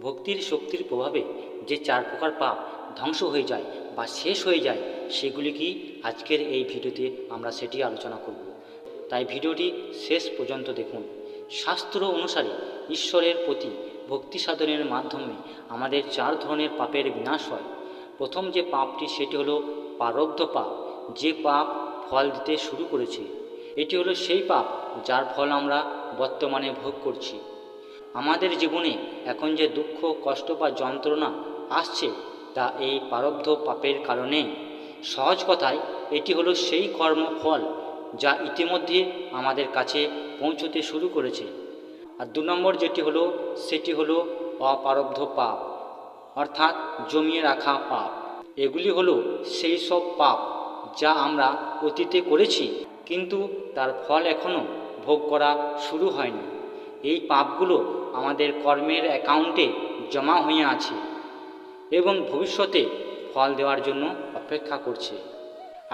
ভক্তির শক্তির প্রভাবে যে 4 প্রকার পাপ ধ্বংস হয়ে যায় বা শেষ হয়ে যায়, সেগুলি কি আজকের এই ভিডিওতে আমরা সেটি আলোচনা করব। তাই ভিডিওটি শেষ পর্যন্ত দেখুন। শাস্ত্র অনুসারে ঈশ্বরের প্রতি ভক্তি সাধনের মাধ্যমে আমাদের 4 ধরনের পাপের বিনাশ হয়। প্রথম যে পাপটি সেটি হলো প্রারব্ধ পাপ, যে পাপ ফল দিতে শুরু করেছে। এটি হলো সেই পাপ যার ফল আমরা বর্তমানে ভোগ করছি। আমাদের জীবনে এখন যে দুঃখ, কষ্ট বা যন্ত্রণা আসছে তা এই প্রারব্ধ পাপের কারণে। সহজ কথায় এটি হলো সেই কর্মফল যা ইতিমধ্যে আমাদের কাছে পৌঁছতে শুরু করেছে। আর 2 নম্বর যেটি হলো সেটি হলো অপ্রারব্ধ পাপ, অর্থাৎ জমিয়ে রাখা পাপ। এগুলি হলো সেই সব পাপ যা আমরা অতীতে করেছি, কিন্তু তার ফল এখনও ভোগ করা শুরু হয়নি। এই পাপগুলো আমাদের কর্মের অ্যাকাউন্টে জমা হয়ে আছে এবং ভবিষ্যতে ফল দেওয়ার জন্য অপেক্ষা করছে।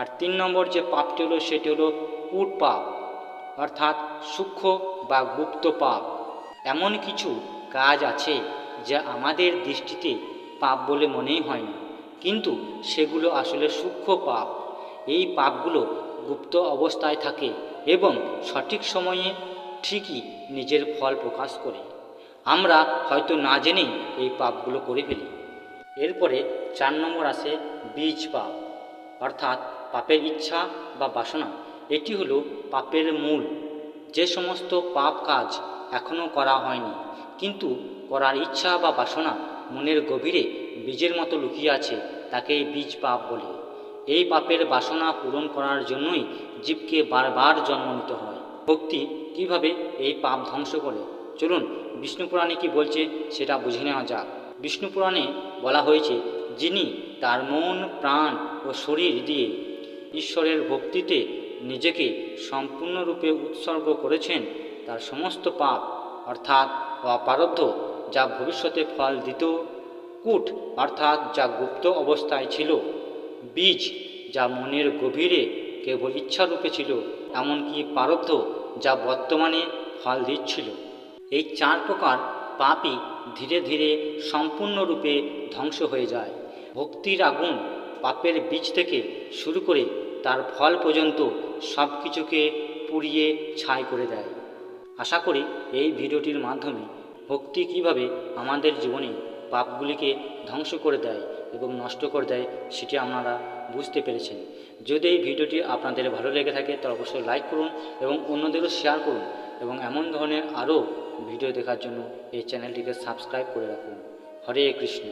আর 3 নম্বর যে পাপটি হলো সেটি হলো কূট পাপ, অর্থাৎ সূক্ষ্ম বা গুপ্ত পাপ। এমন কিছু কাজ আছে যা আমাদের দৃষ্টিতে পাপ বলে মনেই হয় না, কিন্তু সেগুলো আসলে সূক্ষ্ম পাপ। এই পাপগুলো গুপ্ত অবস্থায় থাকে এবং সঠিক সময়ে ঠিকই নিজের ফল প্রকাশ করে। আমরা হয়তো না জেনেই এই পাপগুলো করে ফেলি। এরপরে 4 নম্বর আসে বীজ পাপ, অর্থাৎ পাপের ইচ্ছা বা বাসনা। এটি হলো পাপের মূল। যে সমস্ত পাপ কাজ এখনও করা হয়নি, কিন্তু করার ইচ্ছা বা বাসনা মনের গভীরে বীজের মতো লুকিয়ে আছে, তাকে বীজ পাপ বলে। এই পাপের বাসনা পূরণ করার জন্যই জীবকে বারবার জন্ম নিতে হয়। ভক্তি কিভাবে এই পাপ ধ্বংস করে, চলুন বিষ্ণু পুরাণে কি বলছে সেটা বুঝে নেওয়া যাক। বিষ্ণু পুরাণে বলা হয়েছে, যিনি তার মন, প্রাণ ও শরীর দিয়ে ঈশ্বরের ভক্তিতে নিজেকে সম্পূর্ণরূপে উৎসর্গ করেছেন, তার সমস্ত পাপ অর্থাৎ অপ্রারব্ধ যা ভবিষ্যতে ফল দিত, কূট অর্থাৎ যা গুপ্ত অবস্থায় ছিল, বীজ যা মনের গভীরে কেবল ইচ্ছারূপে ছিল, এমনকি প্রারব্ধ যা বর্তমানে ফল দিচ্ছিল। এই 4 প্রকার পাপই ধীরে ধীরে সম্পূর্ণরূপে ধ্বংস হয়ে যায়। ভক্তির আগুন পাপের বীজ থেকে শুরু করে তার ফল পর্যন্ত সব কিছুকে পুড়িয়ে ছাই করে দেয়। আশা করি এই ভিডিওটির মাধ্যমে ভক্তি কিভাবে আমাদের জীবনে পাপগুলিকে ধ্বংস করে দেয় এবং নষ্ট করে দেয় সেটি আপনারা বুঝতে পেরেছেন। যদি এই ভিডিওটি আপনাদের ভালো লেগে থাকে তাহলে অবশ্যই লাইক করুন এবং অন্যদেরও শেয়ার করুন, এবং এমন ধরনের আরও ভিডিও দেখার জন্য এই চ্যানেলটিকে সাবস্ক্রাইব করে রাখুন। হরে কৃষ্ণ।